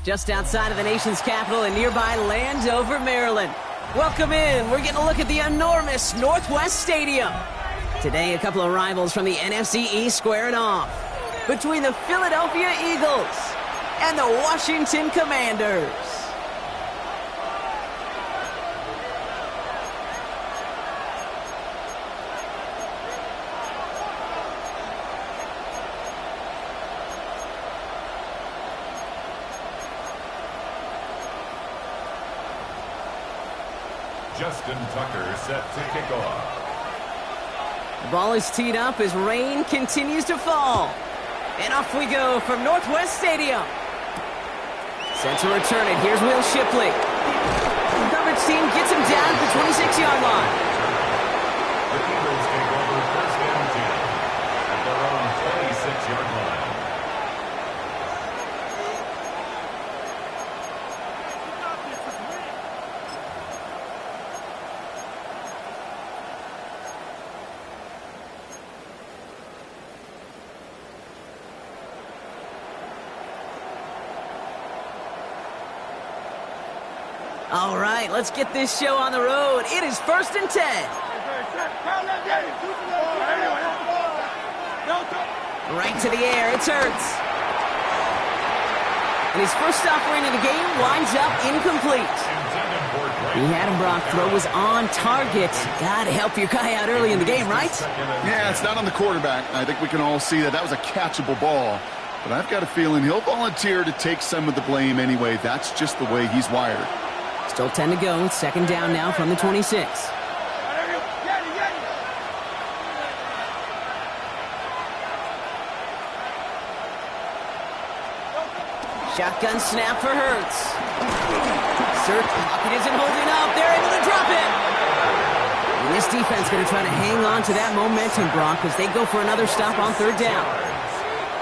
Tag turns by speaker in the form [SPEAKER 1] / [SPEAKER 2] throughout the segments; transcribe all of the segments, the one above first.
[SPEAKER 1] just outside of the nation's capital in nearby Landover, Maryland. Welcome in. We're getting a look at the enormous Northwest Stadium. Today, a couple of rivals from the NFC East squaring off between the Philadelphia Eagles and the Washington Commanders.
[SPEAKER 2] Justin Tucker set to kick off.
[SPEAKER 1] The ball is teed up as rain continues to fall. And off we go from Northwest Stadium. Set to return it. Here's Will Shipley. The coverage team gets him down at the 26-yard line.
[SPEAKER 2] The Eagles take over first and 10 at their own 26-yard line.
[SPEAKER 1] All right, let's get this show on the road. It is first and 10. Right to the air, it's Hurts. And his first offering of the game winds up incomplete. He had him, Brock. Throw was on target. Gotta help your guy out early in the game, right?
[SPEAKER 3] Yeah, it's not on the quarterback. I think we can all see that was a catchable ball. But I've got a feeling he'll volunteer to take some of the blame anyway. That's just the way he's wired.
[SPEAKER 1] Still 10 to go. Second down now from the 26. Shotgun snap for Hurts. Pocket isn't holding up. They're able to drop it. And this defense going to try to hang on to that momentum, Brock, as they go for another stop on third down.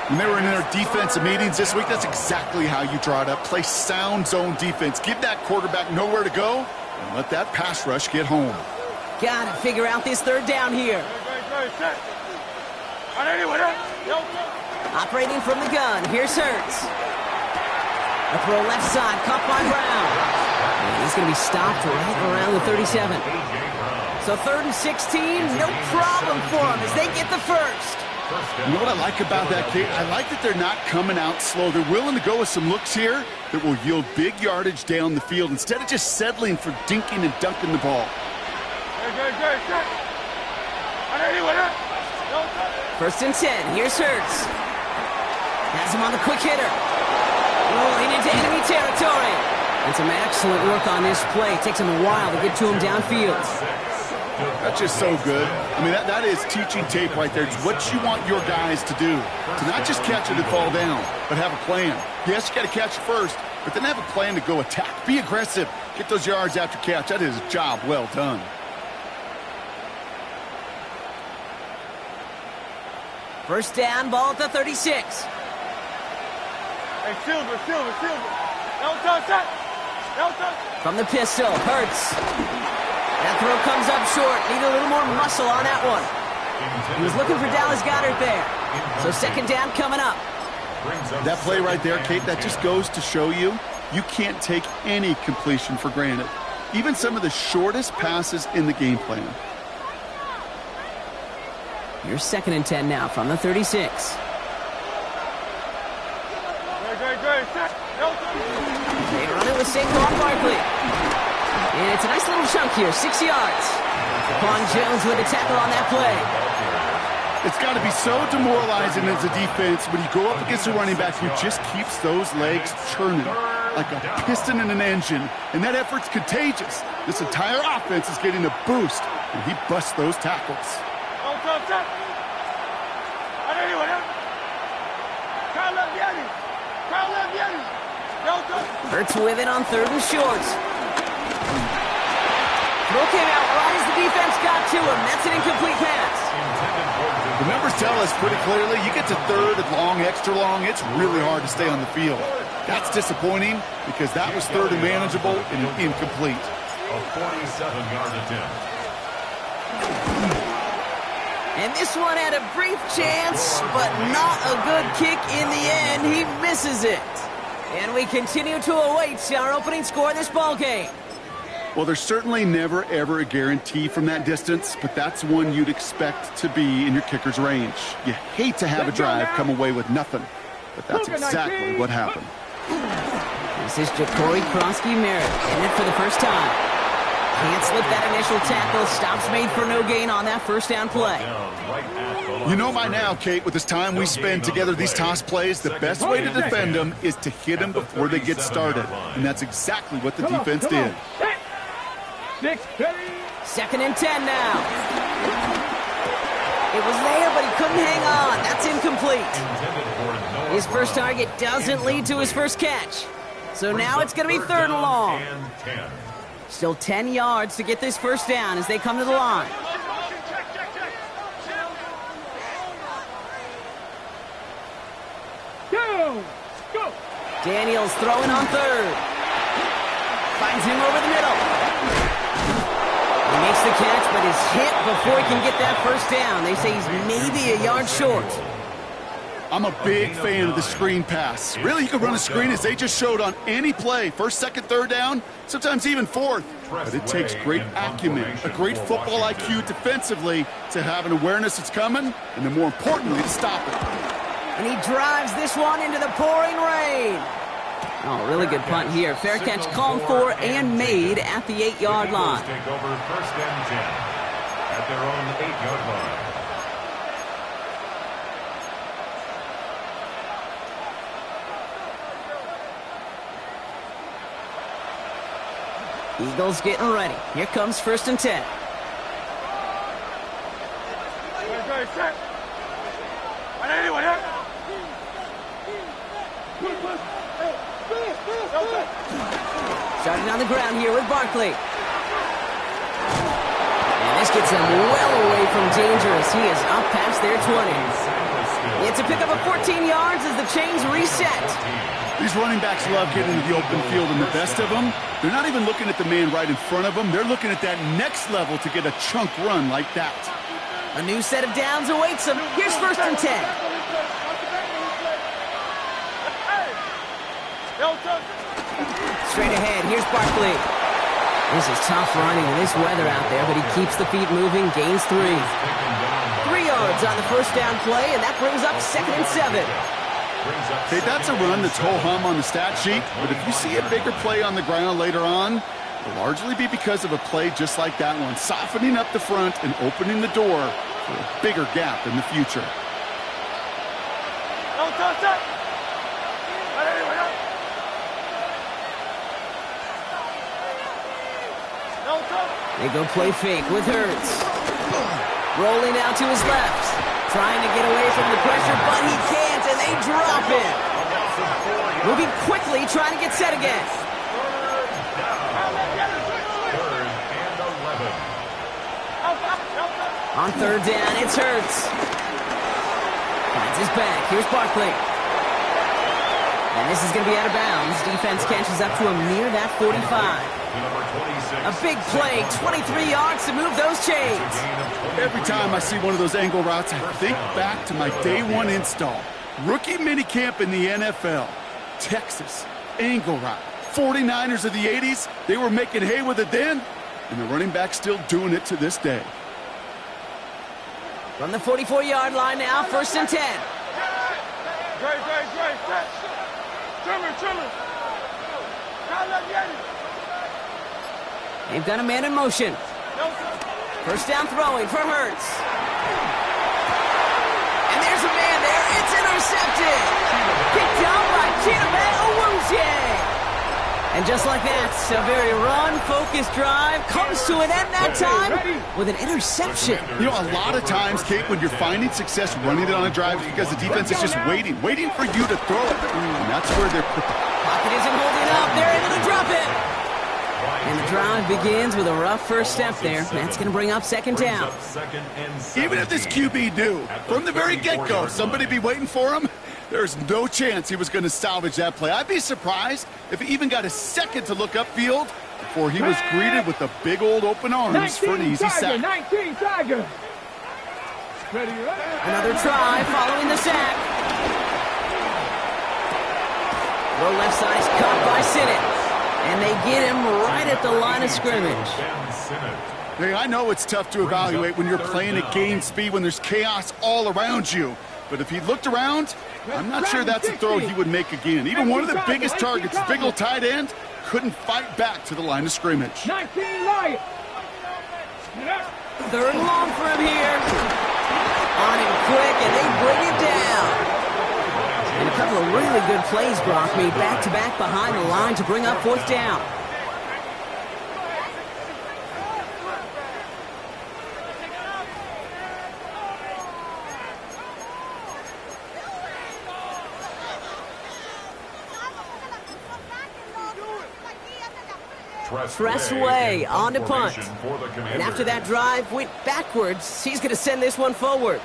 [SPEAKER 3] When they were in their defensive meetings this week, that's exactly how you draw it up. Play sound zone defense. Give that quarterback nowhere to go, and let that pass rush get home.
[SPEAKER 1] Gotta figure out this third down here. Operating from the gun, here's Hurts. A throw left side, caught by Brown. And he's gonna be stopped right around the 37. So 3rd and 16, no problem for them as they get the first.
[SPEAKER 3] You know what I like about that, Kate? I like that they're not coming out slow. They're willing to go with some looks here that will yield big yardage down the field instead of just settling for dinking and dunking the ball.
[SPEAKER 1] First and 10. Here's Hurts. Has him on the quick hitter. Rolling into enemy territory. And some excellent work on this play. It takes him a while to get to him downfield.
[SPEAKER 3] That's just so good. I mean, that is teaching tape right there. It's what you want your guys to do. To not just catch it and fall down, but have a plan. Yes, you got to catch it first, but then have a plan to go attack. Be aggressive. Get those yards after catch. That is a job well done.
[SPEAKER 1] First down, ball at the 36.
[SPEAKER 4] Hey, Silver.
[SPEAKER 1] From the pistol, Hurts. That throw comes up short. Need a little more muscle on that one. He was looking for Dallas Goedert there. So second down coming up.
[SPEAKER 3] That play right there, Kate, that just goes to show you can't take any completion for granted. Even some of the shortest passes in the game plan.
[SPEAKER 1] Here's 2nd and 10 now from the 36. They run it with Saquon Barkley. And it's a nice little chunk here, 6 yards. Quan Jones with a tackle on that play.
[SPEAKER 3] It's got to be so demoralizing as a defense when you go up against a running back who just keeps those legs churning like a piston in an engine. And that effort's contagious. This entire offense is getting a boost, and he busts those tackles.
[SPEAKER 1] Hurts with it on 3rd and short. Throw came out right as the defense got to him. That's an incomplete pass.
[SPEAKER 3] The numbers tell us pretty clearly, you get to 3rd and long, extra long, it's really hard to stay on the field. That's disappointing because that was 3rd and manageable and an incomplete.
[SPEAKER 2] A 47-yard attempt.
[SPEAKER 1] And this one had a brief chance, but not a good kick in the end. He misses it. And we continue to await our opening score of this ball game.
[SPEAKER 3] Well, there's certainly never, ever a guarantee from that distance, but that's one you'd expect to be in your kicker's range. You hate to have a drive come away with nothing, but that's exactly what happened.
[SPEAKER 1] This is Ja'Cory Krosky-Merritt in it for the first time. Can't slip that initial tackle. Stops made for no gain on that first down play.
[SPEAKER 3] You know by now, Kate, with this time we spend together these toss plays, the best way to defend them is to hit them before they get started. And that's exactly what the defense did.
[SPEAKER 1] 2nd and 10 now. It was there, but he couldn't hang on. That's incomplete. His first target doesn't lead to his first catch. So now it's going to be 3rd and long. Still 10 yards to get this first down as they come to the line.
[SPEAKER 4] Go!
[SPEAKER 1] Daniels throwing on 3rd. Finds him over the middle. He makes the catch, but is hit before he can get that first down. They say he's maybe a yard short.
[SPEAKER 3] I'm a big fan of the screen pass. Really, you can run a screen as they just showed on any play. 1st, 2nd, 3rd down, sometimes even 4th. But it takes great acumen, a great football IQ defensively to have an awareness it's coming, and then more importantly, to stop it.
[SPEAKER 1] And he drives this one into the pouring rain. Oh, really good punt here. Fair catch called for and made at the 8-yard line.
[SPEAKER 2] Take over 1st and 10 at their own 8-yard line.
[SPEAKER 1] Eagles getting ready. Here comes 1st and 10. Starting on the ground here with Barkley. And this gets him well away from dangerous. He is up past their 20. It's a pickup of 14 yards as the chains reset.
[SPEAKER 3] These running backs love getting into the open field, and the best of them, they're not even looking at the man right in front of them. They're looking at that next level to get a chunk run like that.
[SPEAKER 1] A new set of downs awaits him. Here's 1st and 10. Straight ahead, here's Barkley. This is tough running in this weather out there, but he keeps the feet moving, gains 3. 3 yards on the first down play, and that brings up 2nd and 7.
[SPEAKER 3] Okay, that's a run that's ho-hum on the stat sheet, but if you see a bigger play on the ground later on, it'll largely be because of a play just like that one, softening up the front and opening the door for a bigger gap in the future.
[SPEAKER 1] They go play fake with Hurts. Rolling out to his left. Trying to get away from the pressure, but he can't, and they drop him. Moving quickly, trying to get set again.
[SPEAKER 2] 3rd and 11.
[SPEAKER 1] On 3rd down, it's Hurts. Finds his back. Here's Barkley. And this is going to be out of bounds. Defense catches up to him near that 45. A big play, 23 yards to move those chains.
[SPEAKER 3] Every time I see one of those angle routes, I think back to my day 1 install. Rookie minicamp in the NFL. Texas, angle route. 49ers of the 80s, they were making hay with it then, and the running back's still doing it to this day.
[SPEAKER 1] From the 44-yard line now, 1st and 10. They've got a man in motion. First down throwing for Hurts. And there's a man there. It's intercepted. Picked up by Chidobe Awuzie. And just like that, a very run-focused drive comes to an end that time with an interception.
[SPEAKER 3] You know, a lot of times, Kate, when you're finding success running it on a drive, it's because the defense is just waiting for you to throw it. And that's where they're...
[SPEAKER 1] Pocket isn't holding up. They're able to drop it. And the drive begins with a rough first step there. That's going to bring up 2nd down.
[SPEAKER 3] Even if this QB knew, from the very get-go, somebody be waiting for him, there's no chance he was going to salvage that play. I'd be surprised if he even got a second to look upfield before he was greeted with the big old open arms for an easy sack.
[SPEAKER 4] 19 Tiger.
[SPEAKER 1] Another try following the sack. Low left side is caught by Sinnott. And they get him right at the line of scrimmage.
[SPEAKER 3] Hey, I know it's tough to evaluate when you're playing at game speed when there's chaos all around you. But if he looked around, I'm not sure that's a throw he would make again. Even one of the biggest targets, big old tight end, couldn't fight back to the line of scrimmage.
[SPEAKER 4] 19 Lions.
[SPEAKER 1] Third and long for him here. On him quick, and they bring it down. And a couple of really good plays, Brock, made back-to-back behind the line to bring up fourth down. Tressway on to punt. And after that drive went backwards, he's going to send this one forward.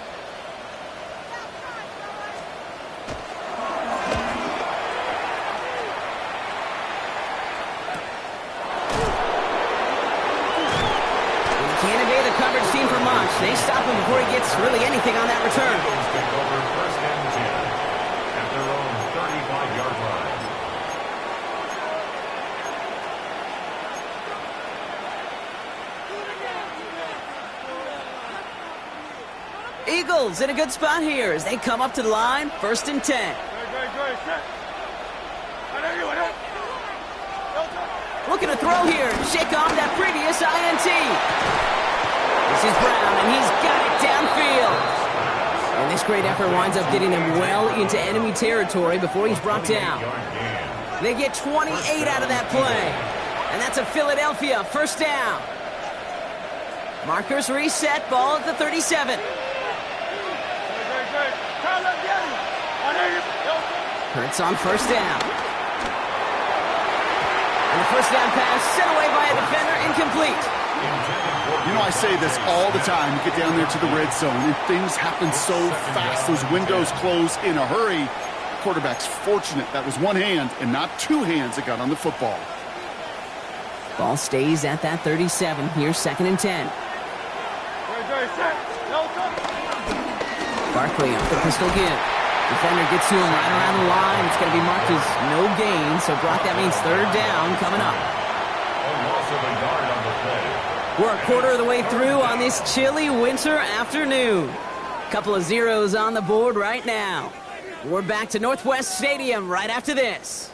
[SPEAKER 1] Canada, the coverage team for Munch. They stop him before he gets really anything on that return.
[SPEAKER 2] First and 10 at their own 35-yard line.
[SPEAKER 1] Eagles in a good spot here as they come up to the line. First and 10. Looking to throw here. Shake off that previous INT. This is Brown, and he's got it downfield. And this great effort winds up getting him well into enemy territory before he's brought down. They get 28 out of that play. And that's a Philadelphia first down. Markers reset, ball at the 37. Hurts on first down. And the first down pass sent away by a defender, incomplete.
[SPEAKER 3] You know, I say this all the time. You get down there to the red zone, and things happen so fast. Those windows close in a hurry. Quarterback's fortunate that was one hand and not two hands that got on the football.
[SPEAKER 1] Ball stays at that 37. Here's second and 10. Barkley off the pistol again. Defender gets to him right around the line. It's going to be marked as no gain. So, Brock, that means third down coming up. We're a quarter of the way through on this chilly winter afternoon. Couple of zeros on the board right now. We're back to Northwest Stadium right after this.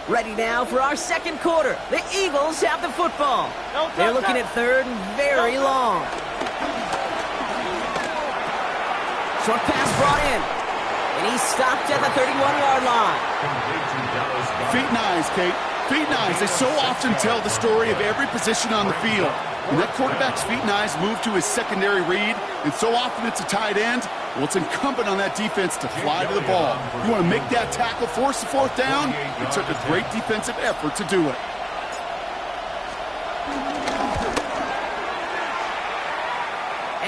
[SPEAKER 1] Ready now for our second quarter. The Eagles have the football. They're looking at third and very long. Short pass brought in. And he's stopped at the 31-yard line.
[SPEAKER 3] Feet and eyes, Kate. Feet and eyes. They so often tell the story of every position on the field. When that quarterback's feet and eyes move to his secondary read, and so often it's a tight end, well, it's incumbent on that defense to fly to the ball. You want to make that tackle, force the fourth down? It took a great defensive effort to do it.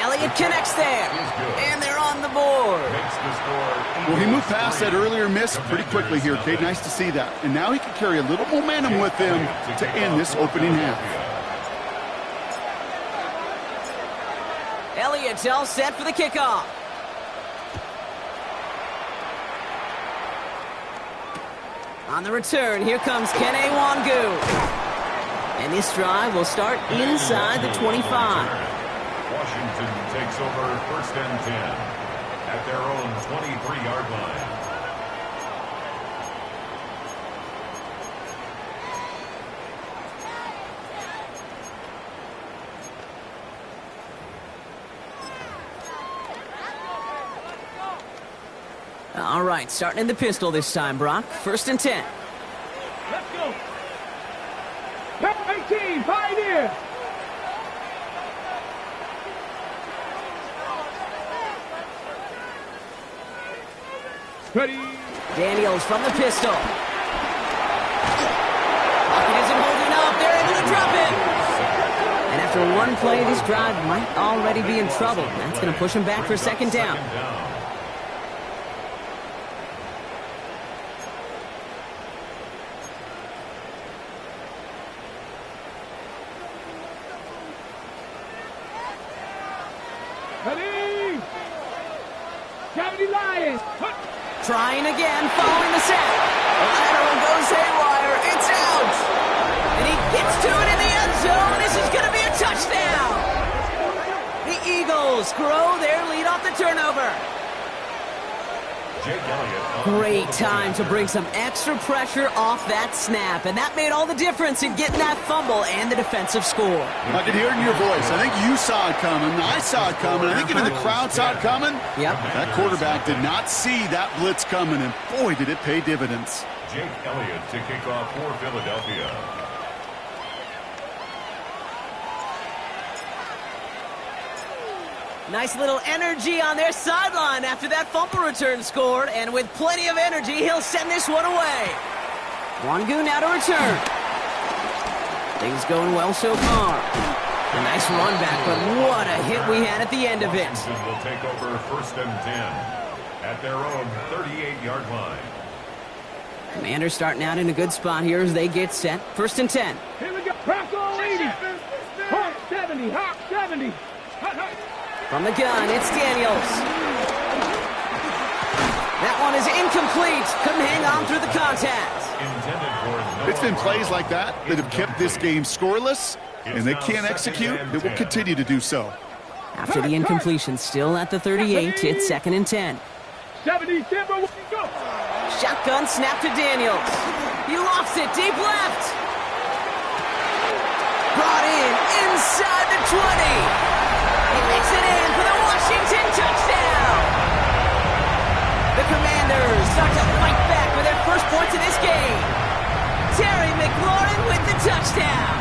[SPEAKER 1] Elliott connects there, and they're on the board.
[SPEAKER 3] Well, he moved past that earlier miss pretty quickly here, Kate. Nice to see that. And now he can carry a little momentum with him to end this opening half.
[SPEAKER 1] Elliott's all set for the kickoff. On the return, here comes Kene Wangu. And this drive will start inside the 25.
[SPEAKER 2] Washington takes over first and 10 at their own 23-yard line.
[SPEAKER 1] All right, starting in the pistol this time, Brock. First and 10.
[SPEAKER 4] Let's go. 18, Pioneer. Ready.
[SPEAKER 1] Daniels from the pistol. Lockett isn't holding up. They're able to drop it. And after one play, this drive might already be in trouble. That's going to push him back for second down.
[SPEAKER 4] Ready. 70 Lions.
[SPEAKER 1] Trying again, following the sack. Lateral goes haywire. It's out. And he gets to it in the end zone. This is going to be a touchdown. The Eagles grow their lead off the turnover.
[SPEAKER 2] Jake Elliott.
[SPEAKER 1] Great time to bring some extra pressure off that snap, and that made all the difference in getting that fumble and the defensive score.
[SPEAKER 3] I could hear it in your voice. I think you saw it coming. I saw it coming. I think even the crowd saw it coming.
[SPEAKER 1] Yep.
[SPEAKER 3] That quarterback did not see that blitz coming, and boy, did it pay dividends.
[SPEAKER 2] Jake Elliott to kick off for Philadelphia.
[SPEAKER 1] Nice little energy on their sideline after that fumble return scored, and with plenty of energy, he'll send this one away. Wangu now to return. Things going well so far. A nice run back, but what a hit we had at the end of it.
[SPEAKER 2] Washington will take over 1st and 10 at their own 38-yard line.
[SPEAKER 1] Commanders starting out in a good spot here as they get set. 1st and 10.
[SPEAKER 4] Here we go. Bronco 80. Hawk 70. Hawk 70. Hut, hut.
[SPEAKER 1] From the gun, it's Daniels. That one is incomplete. Couldn't hang on through the contact.
[SPEAKER 3] It's been plays like that that have kept this game scoreless, and they can't execute. They will continue to do so.
[SPEAKER 1] After the incompletion, still at the 38, it's 2nd and 10.
[SPEAKER 4] 70. Timber. Go.
[SPEAKER 1] Shotgun snap to Daniels. He lofts it deep left. Brought in inside the 20. He makes it in for the Washington touchdown. The Commanders start to fight back with their first points of this game. Terry McLaurin with the touchdown.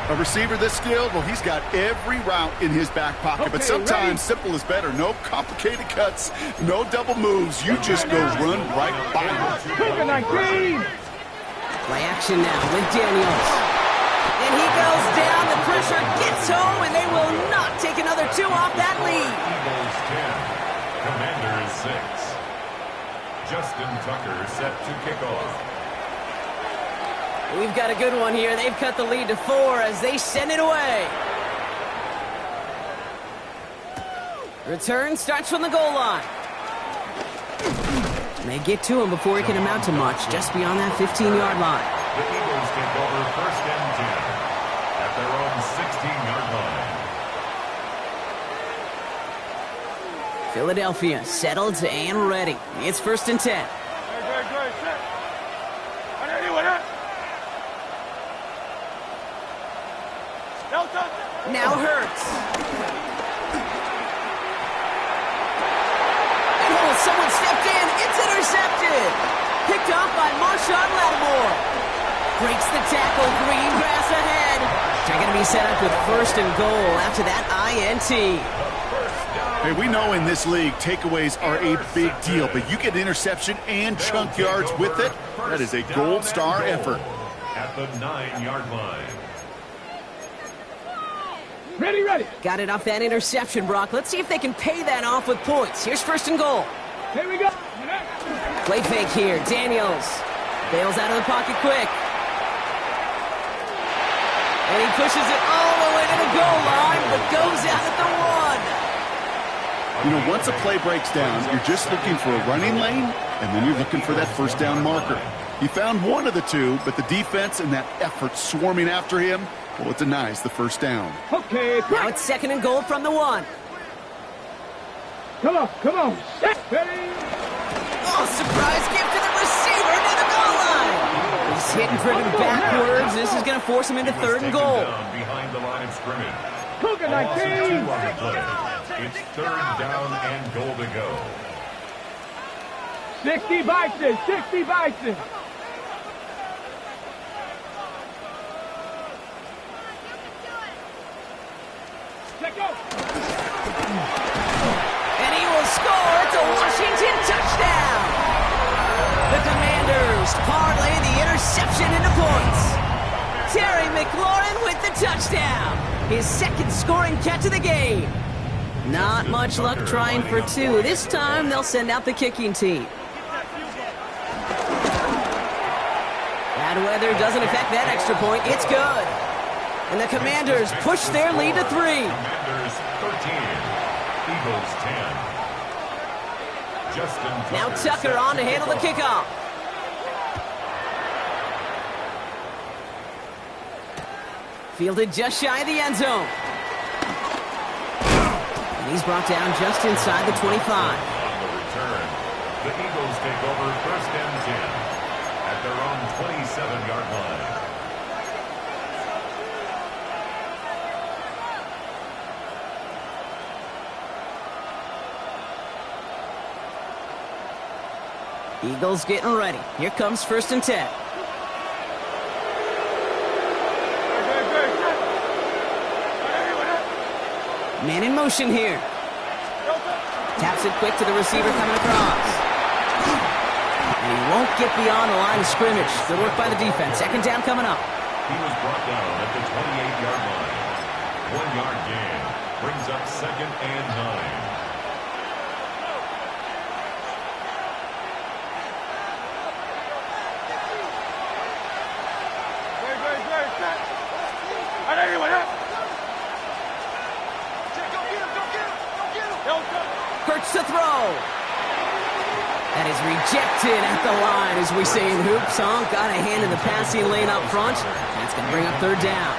[SPEAKER 3] A receiver this skilled, well, he's got every route in his back pocket. But sometimes simple is better. No complicated cuts, no double moves. You just go run right by him.
[SPEAKER 4] 19.
[SPEAKER 1] Play action now with Daniels. And he goes down, the pressure gets home, and they will not take another 2 off that lead.
[SPEAKER 2] Eagles 10, Commanders 6. Justin Tucker set to kick off.
[SPEAKER 1] We've got a good one here. They've cut the lead to 4 as they send it away. Return starts from the goal line. And they get to him before he can amount to much, just beyond that 15-yard line.
[SPEAKER 2] The Eagles take over 1st and 10 at their own 16-yard line.
[SPEAKER 1] Philadelphia settled and ready. It's 1st and 10. Now Hurts. Oh, someone stepped in. It's intercepted. Picked off by Marshawn Lattimore. Breaks the tackle. Green grass ahead. They're going to be set up with 1st and goal after that INT.
[SPEAKER 3] Hey, we know in this league takeaways are a big deal, but you get interception and chunk yards with it. That is a gold star effort.
[SPEAKER 2] At the 9-yard line.
[SPEAKER 4] Ready, ready.
[SPEAKER 1] Got it off that interception, Brock. Let's see if they can pay that off with points. Here's 1st and goal.
[SPEAKER 4] Here we go.
[SPEAKER 1] Play fake here. Daniels bails out of the pocket quick. And he pushes it all the way to the goal line, but goes out at the 1.
[SPEAKER 3] You know, once a play breaks down, you're just looking for a running lane, and then you're looking for that 1st down marker. He found one of the two, but the defense and that effort swarming after him, well, it denies the 1st down.
[SPEAKER 4] Okay.
[SPEAKER 1] Now it's 2nd and goal from the 1.
[SPEAKER 4] Come on, come on. Ready.
[SPEAKER 1] Oh, surprise gift to the receiver near the goal line. He's hit and driven backwards. This is going to force him into 3rd and goal.
[SPEAKER 2] Behind the line of scrimmage.
[SPEAKER 4] Cougar 19.
[SPEAKER 2] It's 3rd down and goal to go.
[SPEAKER 4] 60 Bison, 60 Bison. Check out.
[SPEAKER 1] And he will score. It's a Washington touchdown. The Commanders parlay the interception into points. Terry McLaurin with the touchdown. His 2nd scoring catch of the game. Not much luck trying for 2. This time they'll send out the kicking team. Bad weather doesn't affect that extra point. It's good. And the Commanders push their lead to 3.
[SPEAKER 2] Commanders 13, Eagles 10. Justin Tucker
[SPEAKER 1] Now Tucker on to handle the kickoff. Fielded just shy of the end zone. And he's brought down just inside the 25.
[SPEAKER 2] On the return, the Eagles take over first and 10 at their own 27-yard line.
[SPEAKER 1] Eagles getting ready. Here comes first and 10. Man in motion here. Taps it quick to the receiver coming across. And he won't get beyond the line of scrimmage. Good work by the defense. Second down coming up.
[SPEAKER 2] He was brought down at the 28-yard line. 1-yard gain brings up second and 9.
[SPEAKER 1] Hurts to throw. That is rejected at the line, as we say in hoops. Got a hand in the passing lane up front. That's going to bring up third down.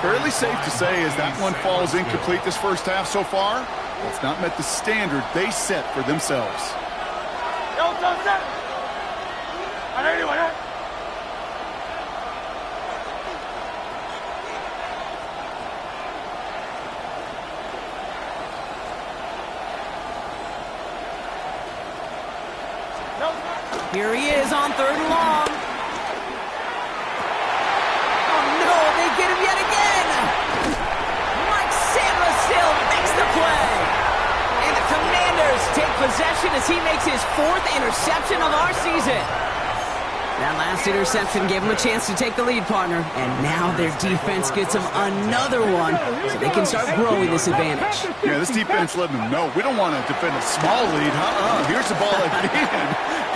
[SPEAKER 3] Fairly safe to say as that one falls incomplete this first half so far. It's not met the standard they set for themselves.
[SPEAKER 1] Here he is on third and long. Oh no, they get him yet again. Mike Samuel makes the play. And the Commanders take possession as he makes his 4th interception of our season. That last interception gave him a chance to take the lead, partner. And now their defense gets them another one so they can start growing this advantage.
[SPEAKER 3] Yeah, this defense letting them know we don't want to defend a small lead. Here's the ball again.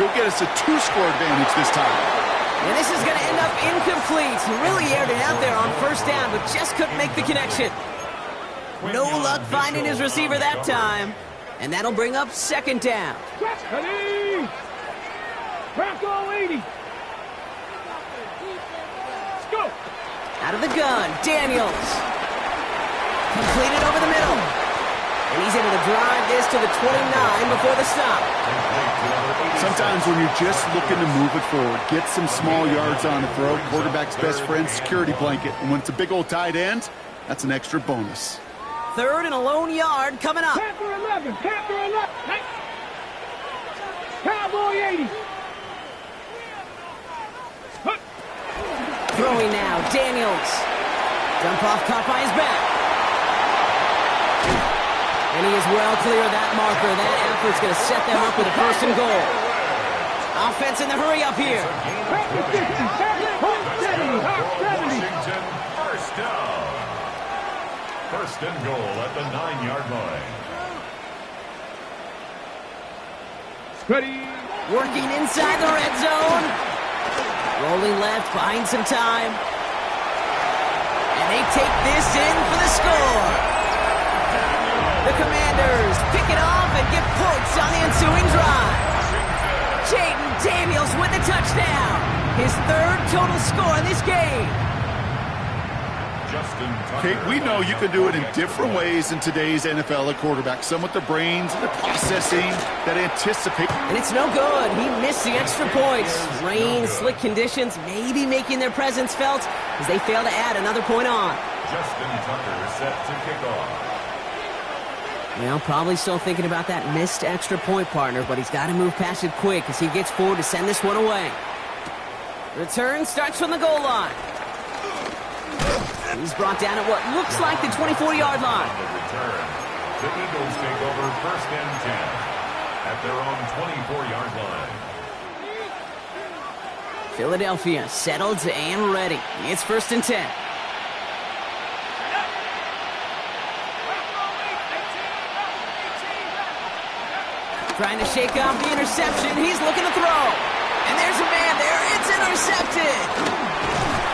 [SPEAKER 3] Go get us a 2-score advantage this time.
[SPEAKER 1] And this is going to end up incomplete. He really aired it out there on first down, but just couldn't make the connection. No luck finding his receiver that time. And that'll bring up second down.
[SPEAKER 4] Ready? Bronco 80. Let's go.
[SPEAKER 1] Out of the gun, Daniels. Completed over the middle. And he's able to drive this to the 29 before the stop.
[SPEAKER 3] Sometimes when you're just looking to move it forward, get some small yards on the throw, quarterback's best friend, security blanket. And when it's a big old tight end, that's an extra bonus.
[SPEAKER 1] Third and a lone yard coming up.
[SPEAKER 4] Panther 11. Panther 11. Cowboy 80.
[SPEAKER 1] Throwing now, Daniels. Dump off caught by his back. And he is well clear of that marker. That effort's going to set them up with a first and goal. Offense in the hurry up here.
[SPEAKER 2] Washington, first down. First and goal at the 9-yard line.
[SPEAKER 4] Ready.
[SPEAKER 1] Working inside the red zone. Rolling left, buying some time. And they take this in for the score. The Commanders pick it off and get points on the ensuing drive. Jaden Daniels with the touchdown. His 3rd total score in this game.
[SPEAKER 3] Kate, we know you can do it in different ways in today's NFL at quarterback. Some with the brains and the processing that anticipate.
[SPEAKER 1] And it's no good. He missed the extra points. Rain, slick conditions, maybe making their presence felt as they fail to add another point on.
[SPEAKER 2] Justin Tucker set to kick off.
[SPEAKER 1] Well, probably still thinking about that missed extra point, partner, but he's got to move past it quick as he gets forward to send this one away. Return starts from the goal line. He's brought down at what looks like the 24-yard line.
[SPEAKER 2] On the return, the Eagles take over first and 10 at their own 24-yard line.
[SPEAKER 1] Philadelphia settled and ready. It's first and 10. Trying to shake off the interception. He's looking to throw. And there's a man there. It's intercepted.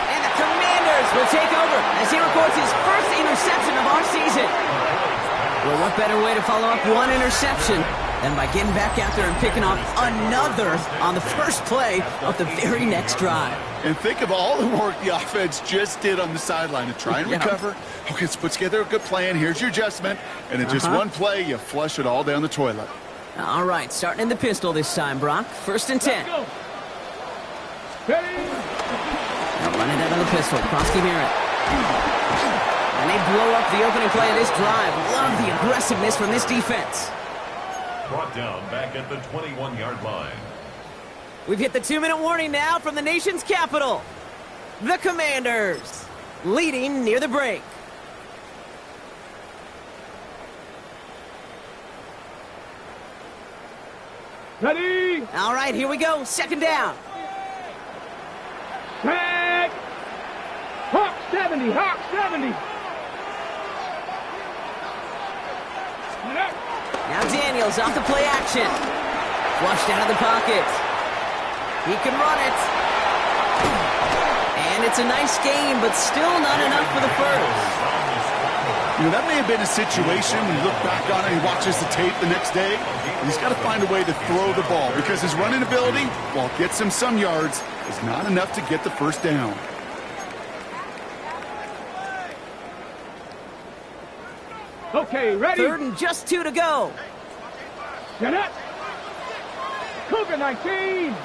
[SPEAKER 1] And the Commanders will take over as he records his first interception of our season. Well, what better way to follow up one interception than by getting back out there and picking off another on the first play of the very next drive.
[SPEAKER 3] And think of all the work the offense just did on the sideline to try and recover. Okay, let's put together a good plan. Here's your adjustment. And in just one play, you flush it all down the toilet.
[SPEAKER 1] All right, starting in the pistol this time, Brock. 1st and 10.
[SPEAKER 4] Go.
[SPEAKER 1] Now run it out of the pistol. Krosky Merritt. And they blow up the opening play of this drive. Love the aggressiveness from this defense.
[SPEAKER 2] Brought down back at the 21-yard line.
[SPEAKER 1] We've hit the 2-minute warning now from the nation's capital. The Commanders leading near the break.
[SPEAKER 4] Ready.
[SPEAKER 1] All right, here we go. 2nd down.
[SPEAKER 4] Tag. Hawk 70. Hawk 70.
[SPEAKER 1] Now Daniels off the play action. Flushed out of the pocket. He can run it. And it's a nice game, but still not enough for the first.
[SPEAKER 3] You know, that may have been a situation when you look back on it and he watches the tape the next day. He's got to find a way to throw the ball because his running ability, while it gets him some yards, is not enough to get the first down.
[SPEAKER 4] Okay, ready.
[SPEAKER 1] 3rd and just 2 to go.
[SPEAKER 4] Get up. Cougar 19.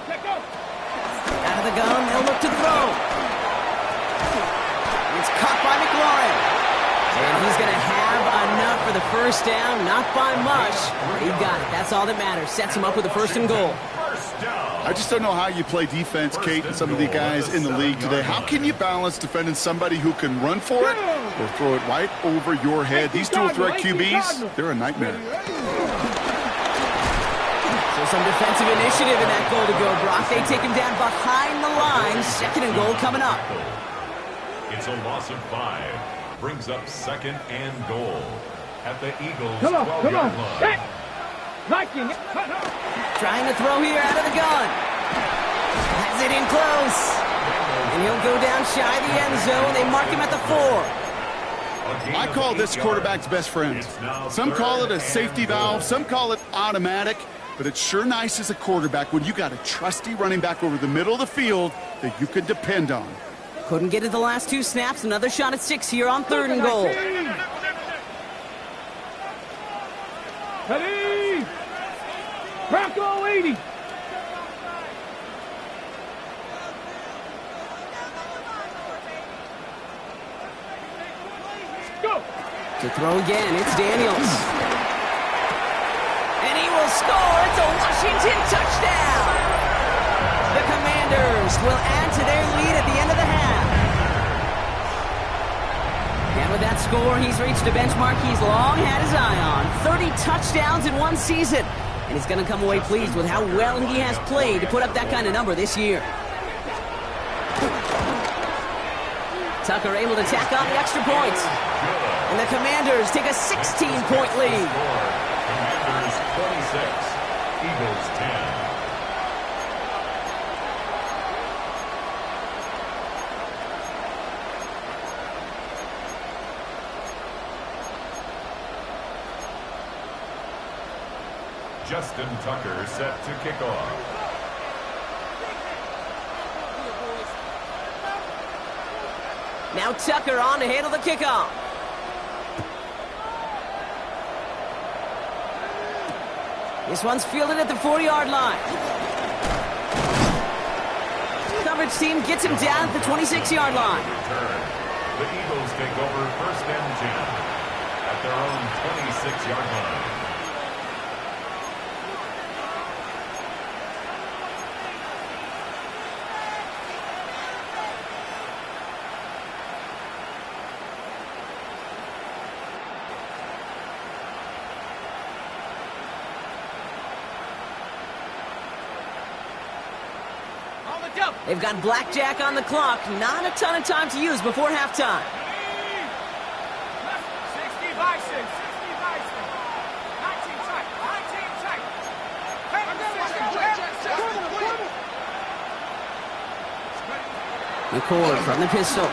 [SPEAKER 4] Let go.
[SPEAKER 1] Out of the gun, they'll look to throw. It's caught by McLaurin. And he's going to have enough for the first down. Not by much, but he got it. That's all that matters. Sets him up with a 1st and goal.
[SPEAKER 3] I just don't know how you play defense, Kate, and some of the guys in the league today. How can you balance defending somebody who can run for it or throw it right over your head? These dual threat QBs, they're a nightmare.
[SPEAKER 1] So some defensive initiative in that goal to go, Brock. They take him down behind the line. 2nd and goal coming up.
[SPEAKER 2] It's a loss of 5. Brings up 2nd and goal at the Eagles'
[SPEAKER 4] Come on,
[SPEAKER 2] 12-yard line.
[SPEAKER 4] Hey. Liking it.
[SPEAKER 1] Trying to throw here out of the gun. Has it in close. And he'll go down shy of the end zone. They mark him at the 4.
[SPEAKER 3] I call this quarterback's best friend. Some call it a safety valve. Some call it automatic. But it's sure nice as a quarterback when you got a trusty running back over the middle of the field that you can depend on.
[SPEAKER 1] Couldn't get it the last 2 snaps. Another shot at 6 here on 3rd and goal.
[SPEAKER 4] Ready. Bronco 80. Go.
[SPEAKER 1] To throw again, it's Daniels. And he will score. It's a Washington touchdown. The Commanders will add to their lead at the end of the half. And with that score, he's reached a benchmark he's long had his eye on. 30 touchdowns in one season. And he's going to come away pleased with how well he has played to put up that kind of number this year. Tucker able to tack on the extra points. And the Commanders take a 16-point lead.
[SPEAKER 2] Commanders 26, Eagles 10. Justin Tucker set to kick off.
[SPEAKER 1] Now Tucker on to handle the kickoff. This one's fielded at the 4-yard line. Coverage team gets him down at the 26-yard line.
[SPEAKER 2] Return. The Eagles take over 1st and 10 at their own 26-yard line.
[SPEAKER 1] They've got blackjack on the clock. Not a ton of time to use before halftime.
[SPEAKER 4] 60 Bison. 60 Bison. 19 tight. 19 tight.
[SPEAKER 1] McCord from the pistol.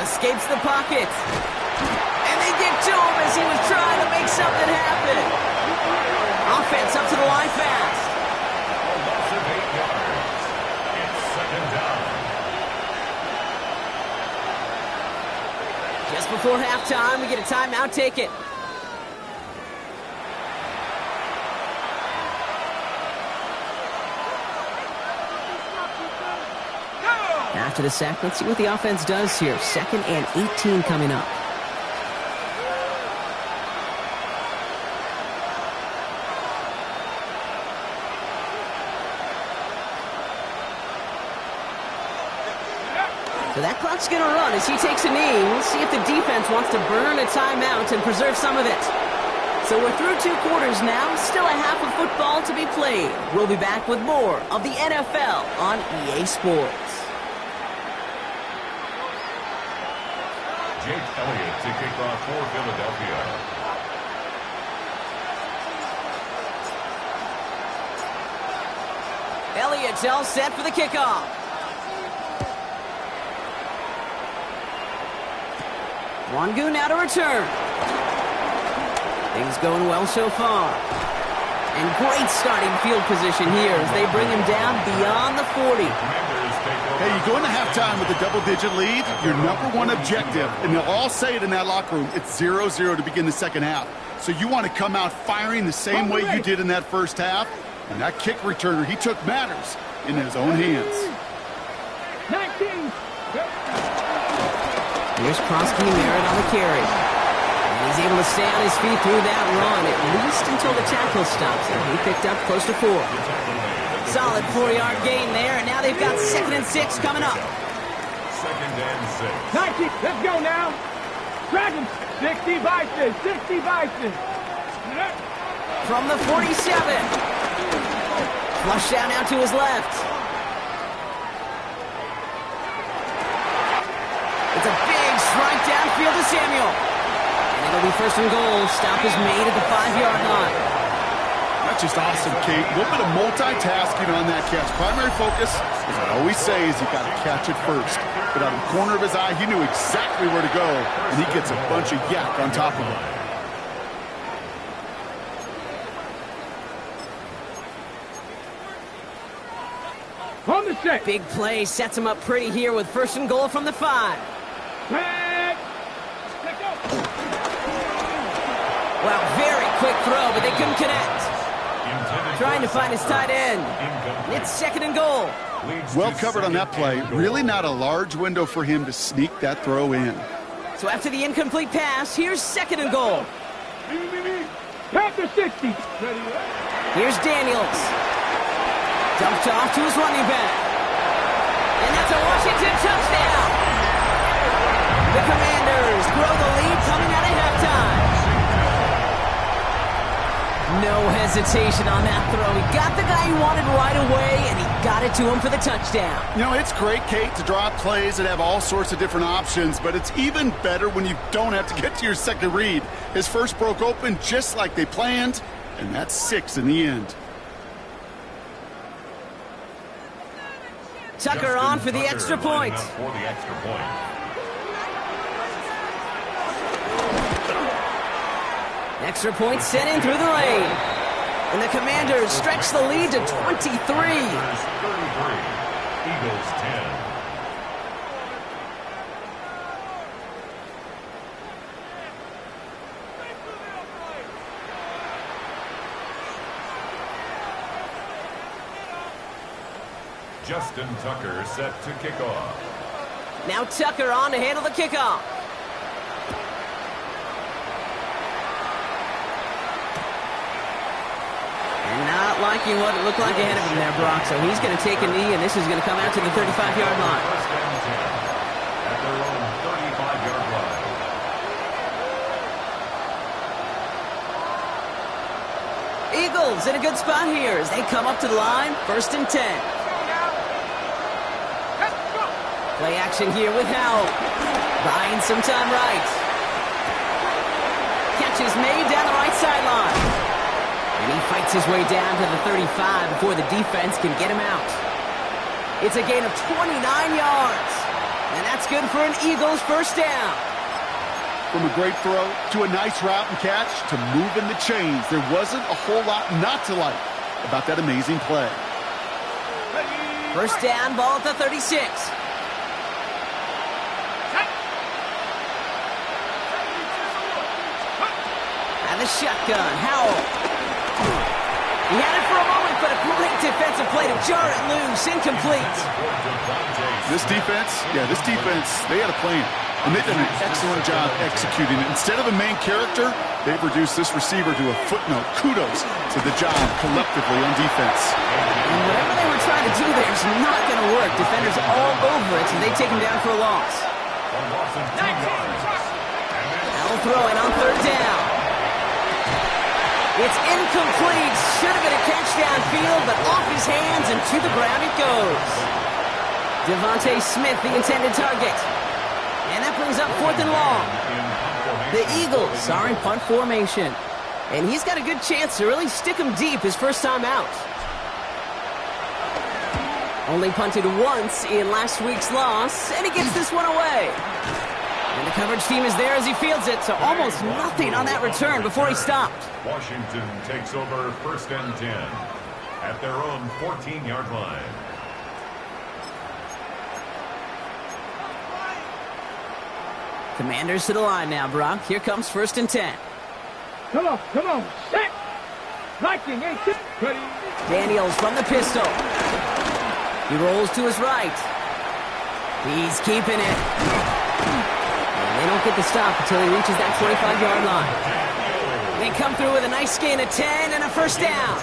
[SPEAKER 1] Escapes the pocket. And they get to him as he was trying to make something happen. Offense up to the line fast.
[SPEAKER 2] A loss of 8 yards. It's second down.
[SPEAKER 1] Just before halftime, we get a timeout. Take it. After the sack, let's see what the offense does here. 2nd and 18 coming up. So that clock's going to run as he takes a knee. We'll see if the defense wants to burn a timeout and preserve some of it. So we're through 2 quarters now. Still a half of football to be played. We'll be back with more of the NFL on EA Sports.
[SPEAKER 2] Jake Elliott to kick off for Philadelphia.
[SPEAKER 1] Elliott's all set for the kickoff. Wangu now to return. Things going well so far. And great starting field position here as they bring him down beyond the 40.
[SPEAKER 3] Hey, you go into halftime with a double-digit lead, your #1 objective, and they'll all say it in that locker room, it's 0-0 to begin the second half. So you want to come out firing the same way you did in that first half. And that kick returner, he took matters in his own hands.
[SPEAKER 4] 19.
[SPEAKER 1] Here's Krosky Merritt on the carry. And he's able to stay on his feet through that run, at least until the tackle stops him. He picked up close to 4. Solid 4-yard gain there, and now they've got 2nd and 6 coming up.
[SPEAKER 2] 2nd and 6.
[SPEAKER 4] 19. Let's go now. Dragons. 60 Bison. 60 Bison.
[SPEAKER 1] From the 47. Flush down now to his left. It's a big strike downfield to Samuel. And it'll be 1st and goal. Stop is made at the 5-yard line.
[SPEAKER 3] That's just awesome, Kate. A little bit of multitasking on that catch. Primary focus, as I always say, is you got to catch it first. But out of the corner of his eye, he knew exactly where to go, and he gets a bunch of yak on top of it.
[SPEAKER 4] On the set.
[SPEAKER 1] Big play sets him up pretty here with 1st and goal from the 5.
[SPEAKER 4] Let's go.
[SPEAKER 1] Well, very quick throw, but they couldn't connect. Trying to find his tight end. It's 2nd and goal.
[SPEAKER 3] Well covered on that play. Really not a large window for him to sneak that throw in.
[SPEAKER 1] So after the incomplete pass, here's 2nd and goal.
[SPEAKER 4] Panther 60.
[SPEAKER 1] Here's Daniels. Dumped off to his running back. And that's a Washington touchdown. The Commanders grow the lead coming out of halftime. No hesitation on that throw. He got the guy he wanted right away, and he got it to him for the touchdown.
[SPEAKER 3] You know, it's great, Kate, to draw up plays that have all sorts of different options, but it's even better when you don't have to get to your second read. His first broke open just like they planned, and that's 6 in the end.
[SPEAKER 1] Tucker on for the extra point. Extra point sent in through the lane. And the Commanders stretch the lead to 23.
[SPEAKER 2] 33. Eagles 10. Justin Tucker set to kick off.
[SPEAKER 1] Now Tucker on to handle the kickoff. Not liking what it looked like ahead of him there, Brock. So he's going to take a knee, and this is going to come out to the 35-yard line.
[SPEAKER 2] First and 10 at their own 35-yard line.
[SPEAKER 1] Eagles in a good spot here as they come up to the line. 1st and 10. Play action here with Howell. Buying some time right. Catch is made down the right sideline. And he fights his way down to the 35 before the defense can get him out. It's a gain of 29 yards. And that's good for an Eagles first down.
[SPEAKER 3] From a great throw to a nice route and catch to moving the chains, there wasn't a whole lot not to like about that amazing play.
[SPEAKER 1] First down, ball at the 36. And the shotgun, Howell. He had it for a moment, but a great defensive play to jar it loose, incomplete.
[SPEAKER 3] This defense, they had a plan. And they've done an excellent job executing it. Instead of a main character, they've reduced this receiver to a footnote. Kudos to the job collectively on defense.
[SPEAKER 1] And whatever they were trying to do there is not going to work. Defenders all over it, so they take him down for a loss. Howell throwing on third down. It's incomplete. Should have been a catch downfield, but off his hands and to the ground it goes. Devontae Smith, the intended target. And that brings up 4th and long. The Eagles are in punt formation. And he's got a good chance to really stick him deep his first time out. Only punted once in last week's loss, and he gets this one away. And the coverage team is there as he fields it, so almost nothing on that return before he stopped.
[SPEAKER 2] Washington takes over 1st and 10 at their own 14-yard line.
[SPEAKER 1] Commanders to the line now, Brock. Here comes 1st and 10.
[SPEAKER 4] Come on, set. Viking, 8-6. Ready.
[SPEAKER 1] Daniels from the pistol. He rolls to his right. He's keeping it. And they don't get the stop until he reaches that 25-yard line. They come through with a nice gain of 10 and a first down.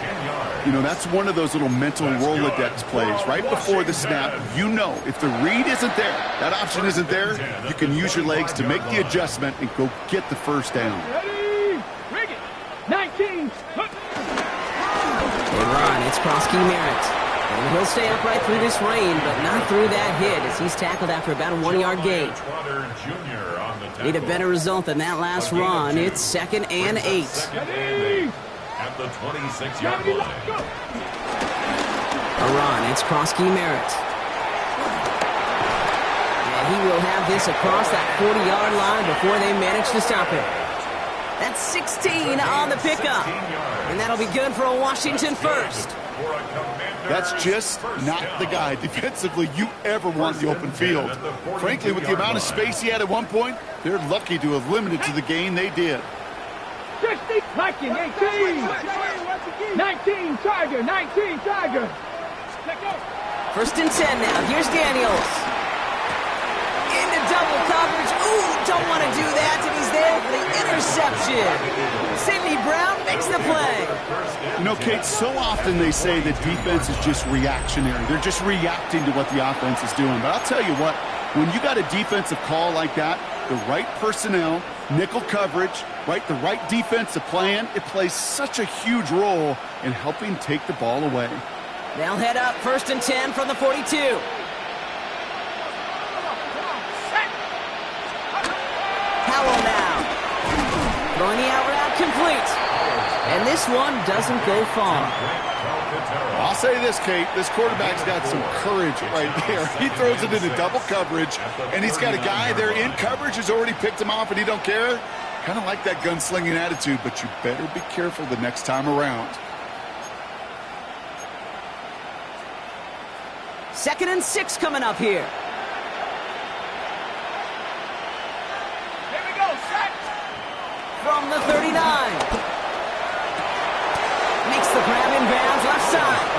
[SPEAKER 3] You know, that's one of those little mental Rolodex plays. Right before the snap, you know if the read isn't there, that option isn't there, you can use your legs to make the adjustment and go get the first down.
[SPEAKER 4] Ready. Rig it. 19.
[SPEAKER 1] They run. It's Krosky Merritt. And he'll stay upright through this rain, but not through that hit as he's tackled after about a 1-yard gain. Need a better result than that last run. It's 2nd and 8.
[SPEAKER 2] At the 26-yard line.
[SPEAKER 1] A run. It's Krosky Merritt. And he will have this across that 40-yard line before they manage to stop him. That's 16 on the pickup. And that'll be good for a Washington first.
[SPEAKER 3] That's just not the guy defensively you ever want in the open field. Frankly, with the amount of space he had at one point, they're lucky to have limited to the gain they did.
[SPEAKER 4] 60, Viking, 18. 19, Tiger, 19, Tiger.
[SPEAKER 1] 1st and 10 now. Here's Daniels. Into double coverage. Ooh, don't want to do that, and he's there for the interception. Sidney Brown makes the play.
[SPEAKER 3] You know, Kate, so often they say that defense is just reactionary. They're just reacting to what the offense is doing. But I'll tell you what, when you got a defensive call like that, the right personnel, nickel coverage, the right defensive plan, it plays such a huge role in helping take the ball away.
[SPEAKER 1] They'll head up 1st and 10 from the 42. Howell now. Throwing the out route complete. And this one doesn't go far.
[SPEAKER 3] I'll say this, Kate. This quarterback's got some courage right there. He throws it into double coverage, and he's got a guy there in coverage who's already picked him off, and he don't care. Kind of like that gunslinging attitude, but you better be careful the next time around.
[SPEAKER 1] 2nd and 6 coming up here.
[SPEAKER 4] Here we go, set.
[SPEAKER 1] From the 39. Makes the grab in bounds left side.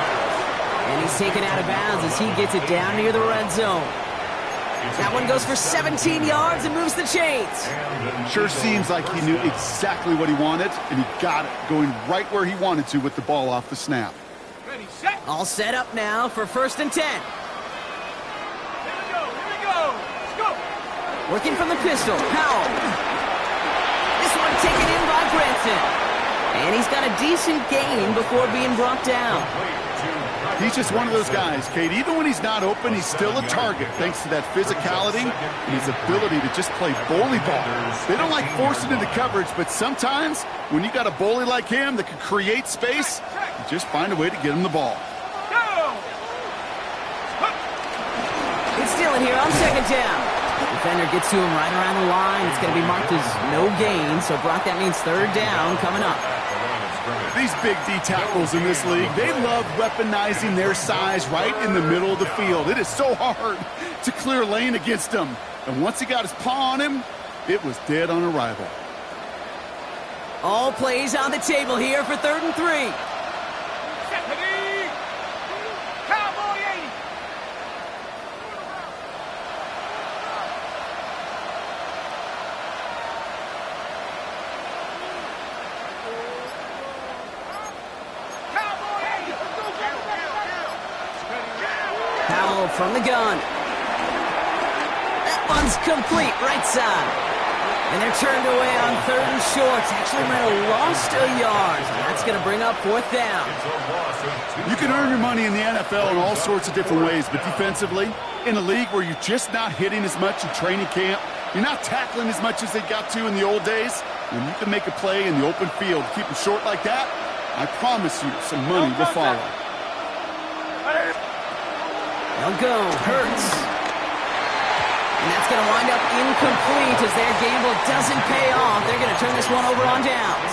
[SPEAKER 1] And he's taken out of bounds as he gets it down near the red zone. That one goes for 17 yards and moves the chains.
[SPEAKER 3] Sure seems like he knew exactly what he wanted, and he got it, going right where he wanted to with the ball off the snap.
[SPEAKER 4] Ready, set.
[SPEAKER 1] All set up now for 1st and 10.
[SPEAKER 4] Here we go. Let's go.
[SPEAKER 1] Working from the pistol, Howell. This one taken in by Branson. And he's got a decent gain before being brought down.
[SPEAKER 3] He's just one of those guys, Kate. Even when he's not open, he's still a target thanks to that physicality and his ability to just play bully ball. They don't like forcing into coverage, but sometimes when you got a bully like him that can create space, you just find a way to get him the ball.
[SPEAKER 4] Go.
[SPEAKER 1] ball in here on second down. Defender gets to him right around the line. It's going to be marked as no gain. So, Brock, that means third down coming up.
[SPEAKER 3] These big D tackles in this league, they love weaponizing their size right in the middle of the field. It is so hard to clear lane against them. And once he got his paw on him, it was dead on arrival.
[SPEAKER 1] All plays on the table here for 3rd and 3.
[SPEAKER 4] Cowboy 80.
[SPEAKER 1] Powell from the gun. That one's complete, right side. And they're turned away on 3rd and short. Actually might have lost a yard. And that's going to bring up 4th down.
[SPEAKER 3] You can earn your money in the NFL in all sorts of different ways, but defensively, in a league where you're just not hitting as much in training camp, you're not tackling as much as they got to in the old days, when you can make a play in the open field, keep it short like that, I promise you some money will follow.
[SPEAKER 1] They'll go. Hurts. And that's going to wind up incomplete as their gamble doesn't pay off. They're going to turn this one over on downs.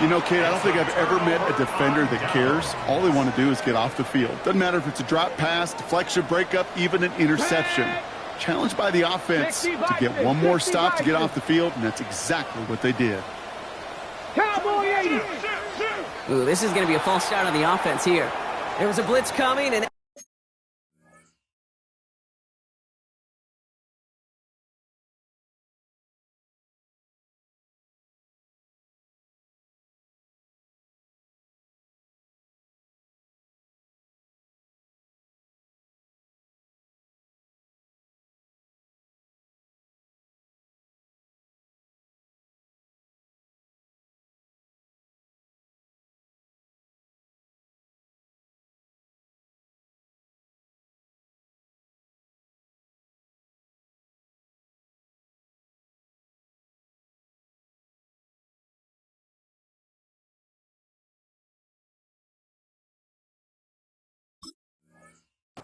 [SPEAKER 3] You know, Kate, I don't think I've ever met a defender that cares. All they want to do is get off the field. Doesn't matter if it's a drop pass, deflection, breakup, even an interception. Challenged by the offense to get one more stop to get off the field, and that's exactly what they did.
[SPEAKER 4] Cowboy 80.
[SPEAKER 1] Ooh, this is going to be a false start on the offense here. There was a blitz coming, and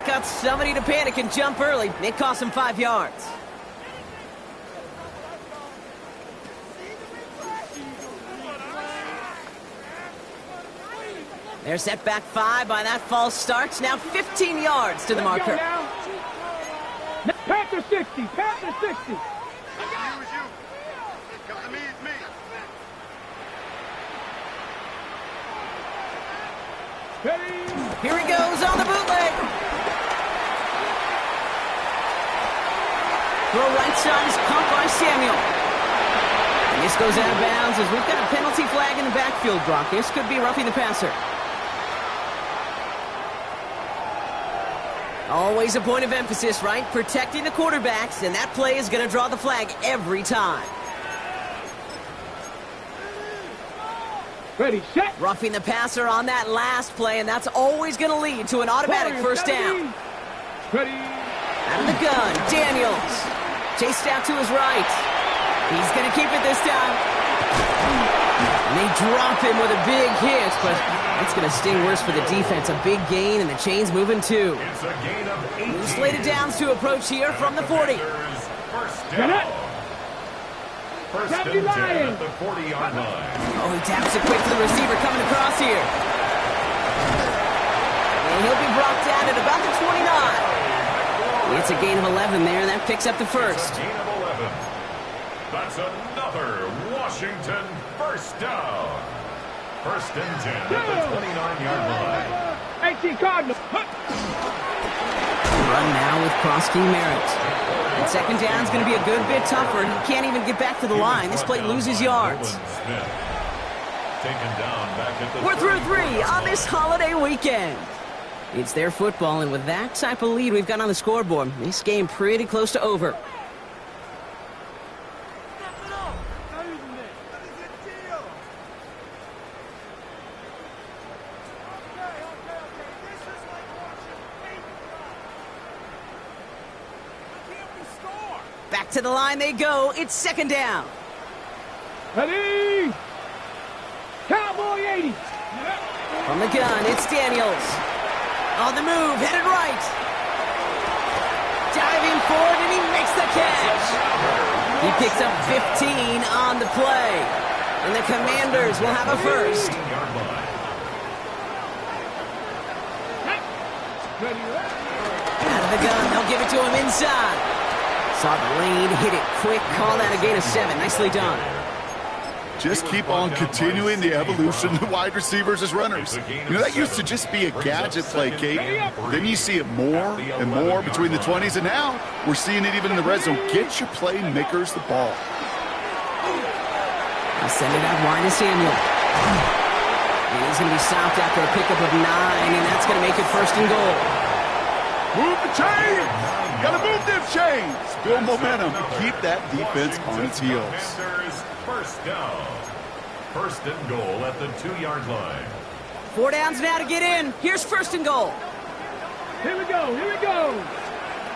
[SPEAKER 1] got somebody to panic and jump early. It cost him 5 yards. They're set back 5 by that false start. Now 15 yards to the marker.
[SPEAKER 4] Panther 60. Panther 60.
[SPEAKER 1] Here he goes on the bootleg. Throw right side is pumped by Samuel. And this goes out of bounds as we've got a penalty flag in the backfield, Brock. This could be roughing the passer. Always a point of emphasis, right? Protecting the quarterbacks, and that play is going to draw the flag every time.
[SPEAKER 4] Ready, set.
[SPEAKER 1] Roughing the passer on that last play, and that's always going to lead to an automatic first down.
[SPEAKER 4] Ready.
[SPEAKER 1] Out of the gun, Daniels. Chased out to his right. He's going to keep it this time. And they drop him with a big hit, but it's going to sting worse for the defense. A big gain, and the chain's moving too.
[SPEAKER 2] It's a gain of 8.
[SPEAKER 1] Slated downs to approach here from the 40.
[SPEAKER 2] First down. First and 10 at the 40-yard line.
[SPEAKER 1] Oh, he taps it quick to the receiver coming across here. And he'll be brought down at about the 29. It's a gain of 11 there, and that picks up the first.
[SPEAKER 2] Gain of 11. That's another Washington first down. First and 10 at the 29-yard line.
[SPEAKER 4] 18 Cardinals.
[SPEAKER 1] Run now with Krosky Merritt. And second down is going to be a good bit tougher. He can't even get back to the line. This play loses yards. We're through 3 on this holiday weekend. It's their football, and with that type of lead we've got on the scoreboard, this game pretty close to over. Back to the line they go. It's second down.
[SPEAKER 4] Ready. Cowboy 80.
[SPEAKER 1] From the gun, it's Daniels. On the move, headed right. He picks up 15 on the play. And the Commanders will have a first. Out of the gun, they'll give it to him inside. Saw the lane, hit it quick, call that a gain of 7. Nicely done.
[SPEAKER 3] Just keep on continuing the evolution of wide receivers as runners. You know, that used to just be a gadget play, Kate. Then you see it more and more between the 20s, and now we're seeing it even in the red zone. Get your playmakers the ball.
[SPEAKER 1] He'll send it out wide to Samuel. And he's going to be stopped after a pickup of 9, and that's going to make it first and goal.
[SPEAKER 3] Move the chains! Gotta move them chains! Build momentum and keep that defense on its heels.
[SPEAKER 2] First down. First and goal at the 2-yard line.
[SPEAKER 1] 4 downs now to get in. Here's first and goal.
[SPEAKER 4] Here we go, here we go.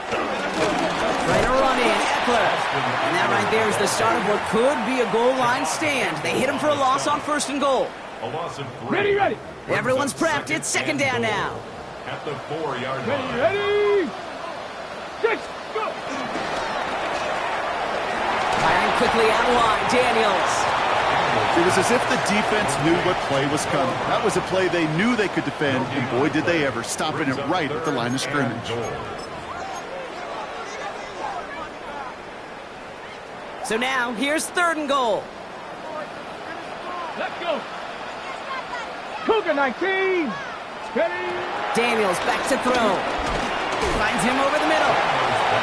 [SPEAKER 1] Trying to run in, Eckler. And that right there is the start of what could be a goal line stand. They hit him for a loss on first and goal.
[SPEAKER 2] A loss of 3.
[SPEAKER 4] Ready.
[SPEAKER 1] Everyone's prepped. It's second down now.
[SPEAKER 2] At the 4-yard line.
[SPEAKER 4] Ready. Just go.
[SPEAKER 1] Firing quickly out wide, Daniels.
[SPEAKER 3] It was as if the defense knew what play was coming. That was a play they knew they could defend, and boy did they ever, stopping it right at the line of scrimmage.
[SPEAKER 1] So now, here's third and goal.
[SPEAKER 4] Let's go. Cougar 19. Ready.
[SPEAKER 1] Daniels back to throw. Finds him over the middle.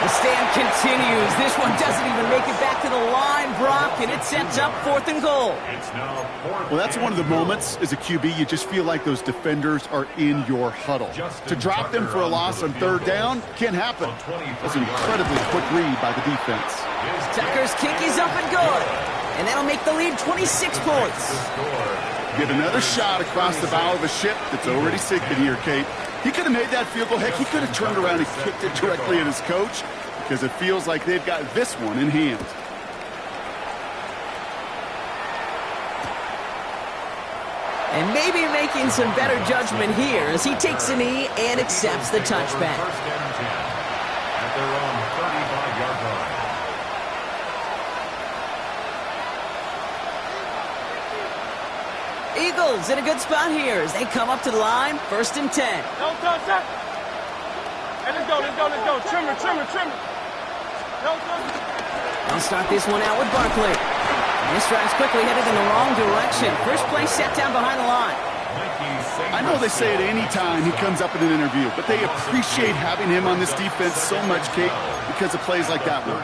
[SPEAKER 1] The stand continues. This one doesn't even make it back to the line, Brock, and it sets up fourth and goal.
[SPEAKER 2] It's now fourth.
[SPEAKER 3] Well, that's one of the moments as a QB, you just feel like those defenders are in your huddle. To drop them for a loss on third down can't happen. That's an incredibly quick read by the defense.
[SPEAKER 1] Tucker's kick is up and good. And that'll make the lead 26 points.
[SPEAKER 3] Get another shot across the bow of a ship that's already sinking here, Kate. He could have made that field goal. Heck, he could have turned around and kicked it directly at his coach because it feels like they've got this one in hand.
[SPEAKER 1] And maybe making some better judgment here as he takes a knee and accepts the touchback.
[SPEAKER 2] First and 10 at their own 35-yard line.
[SPEAKER 1] Eagles in a good spot here as they come up to the line. First and 10.
[SPEAKER 4] Don't touch that. Hey, let's go. Trimmer. Don't touch it.
[SPEAKER 1] They'll start this one out with Barkley. This drive's quickly headed in the wrong direction. First play set down behind the line.
[SPEAKER 3] I know they say it any time he comes up in an interview, but they appreciate having him on this defense so much, Kate, because of plays like that one.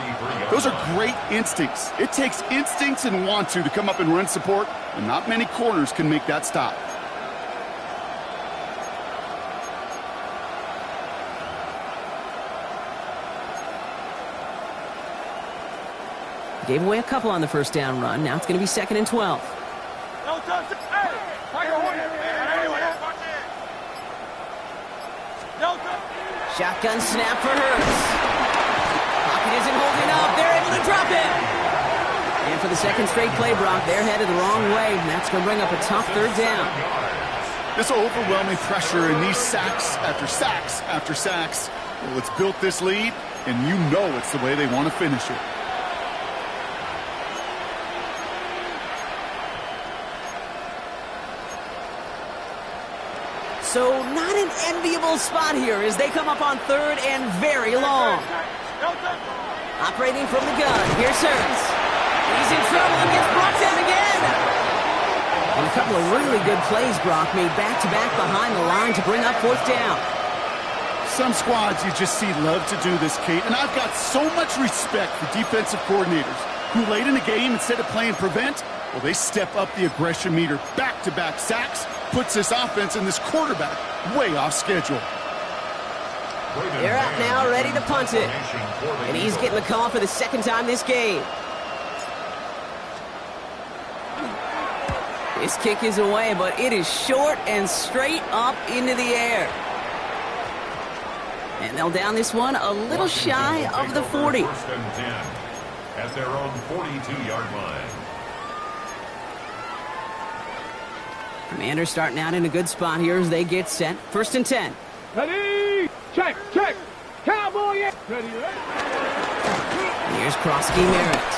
[SPEAKER 3] Those are great instincts. It takes instincts and want to come up and run support, and not many corners can make that stop.
[SPEAKER 1] Gave away a couple on the first down run. Now it's going to be second and 12.
[SPEAKER 4] Don't touch it. Hey, don't touch it.
[SPEAKER 1] Shotgun snap for Hurts. Pocket isn't holding up. They're able to drop it. And for the second straight play, Brock, they're headed the wrong way. And that's going to bring up a tough third down.
[SPEAKER 3] This overwhelming pressure and these sacks after sacks after sacks, well, it's built this lead, and you know it's the way they want to finish it.
[SPEAKER 1] So not an enviable spot here as they come up on third and very long. Operating from the gun, here's Hurts. He's in trouble and gets brought down again. And a couple of really good plays, Brock, made back-to-back behind the line to bring up fourth down.
[SPEAKER 3] Some squads you just see love to do this, Kate, and I've got so much respect for defensive coordinators who late in the game, instead of playing prevent, well, they step up the aggression meter. Back-to-back sacks puts this offense and this quarterback way off schedule.
[SPEAKER 1] They're out now, ready to punt it. And he's getting the call for the second time this game. This kick is away, but it is short and straight up into the air. And they'll down this one a little shy of the 40.
[SPEAKER 2] First and 10 at their own 42-yard line.
[SPEAKER 1] Commanders starting out in a good spot here as they get set. First and 10.
[SPEAKER 4] Ready. Check. Cowboy. Ready.
[SPEAKER 1] Here's Krosky Merritt.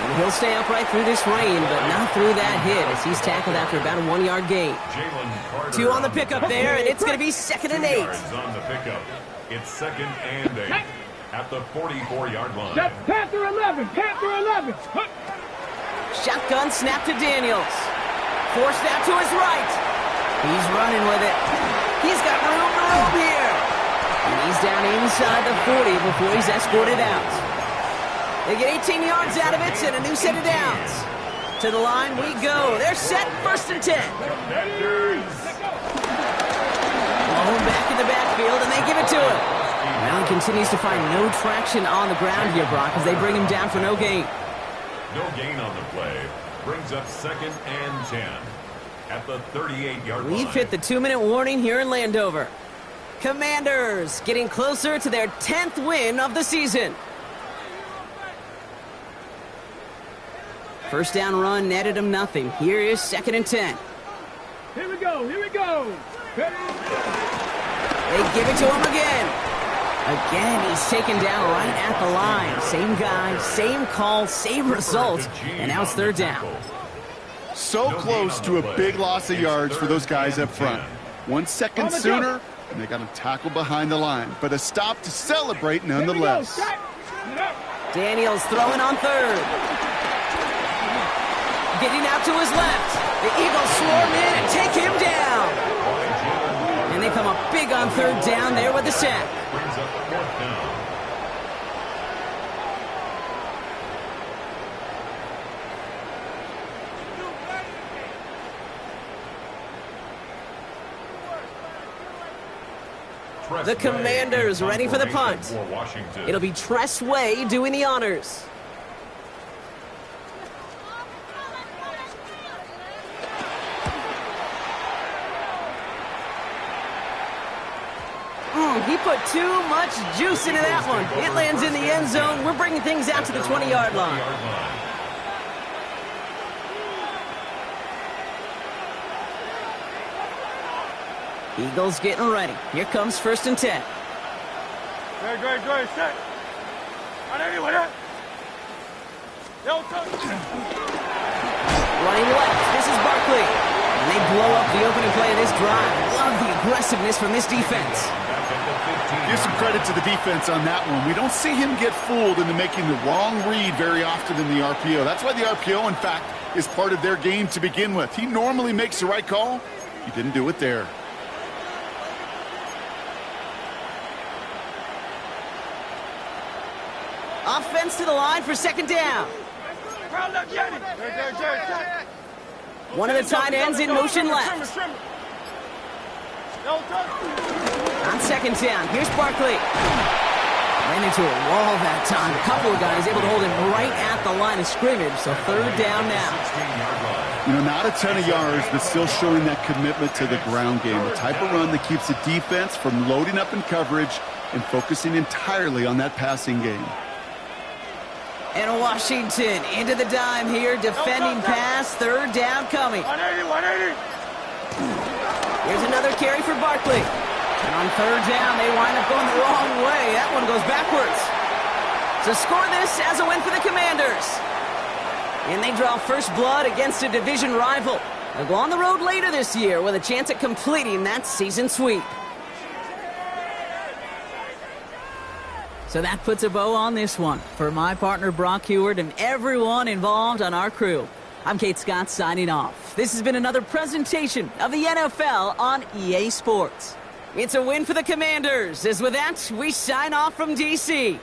[SPEAKER 1] And he'll stay upright through this rain, but not through that hit as he's tackled after about a 1-yard gain. Two on the pickup there, and it's going to be 2nd and 8.
[SPEAKER 2] On the pickup. It's 2nd and 8 at the 44-yard line.
[SPEAKER 4] Panther 11, Panther 11.
[SPEAKER 1] Shotgun snap to Daniels. Forced out to his right. He's running with it. He's got room to roam here. And he's down inside the 40 before he's escorted out. They get 18 yards out of it and a new set of downs. To the line we go. They're set, 1st and 10. Ball back in the backfield, and they give it to him. Now he continues to find no traction on the ground here, Brock, as they bring him down for no gain.
[SPEAKER 2] No gain on the play. Brings up 2nd and 10 at the 38-yard line.
[SPEAKER 1] We've hit the 2-minute warning here in Landover. Commanders getting closer to their 10th win of the season. First down run netted him nothing. Here is 2nd and 10.
[SPEAKER 4] Here we go, here we go.
[SPEAKER 1] They give it to him again. Again, he's taken down right at the line. Same guy, same call, same result. And now it's 3rd down.
[SPEAKER 3] So close to a big loss of yards for those guys up front. 1 second sooner, and they got him tackled behind the line. But a stop to celebrate nonetheless.
[SPEAKER 1] Daniels throwing on 3rd. Getting out to his left. The Eagles swarm in and take him down. And they come up big on 3rd down there with the sack.
[SPEAKER 2] Brings up 4th down.
[SPEAKER 1] The Commanders ready for the punt. It'll be Tress Way doing the honors. He put too much juice into that one. It lands in the end zone. We're bringing things out to the 20-yard line. Eagles getting ready. Here comes 1st and 10.
[SPEAKER 4] Great, set.
[SPEAKER 1] Running left. This is Barkley. And they blow up the opening play of this drive. Love the aggressiveness from this defense.
[SPEAKER 3] Give some credit to the defense on that one. We don't see him get fooled into making the wrong read very often in the RPO. That's why the RPO, in fact, is part of their game to begin with. He normally makes the right call. He didn't do it there.
[SPEAKER 1] Offense to the line for 2nd down. One of the tight ends in motion left. On 2nd down, here's Barkley. Ran into a wall that time. A couple of guys able to hold him right at the line of scrimmage, so 3rd down now.
[SPEAKER 3] You know, not a ton of yards, but still showing that commitment to the ground game. The type of run that keeps the defense from loading up in coverage and focusing entirely on that passing game.
[SPEAKER 1] And Washington into the dime here, defending pass, 3rd down coming.
[SPEAKER 4] 180.
[SPEAKER 1] Here's another carry for Barkley. And on 3rd down, they wind up going the wrong way. That one goes backwards. So score this as a win for the Commanders. And they draw first blood against a division rival. They'll go on the road later this year with a chance at completing that season sweep. So that puts a bow on this one. For my partner Brock Huard and everyone involved on our crew, I'm Kate Scott signing off. This has been another presentation of the NFL on EA Sports. It's a win for the Commanders, as with that, we sign off from D.C.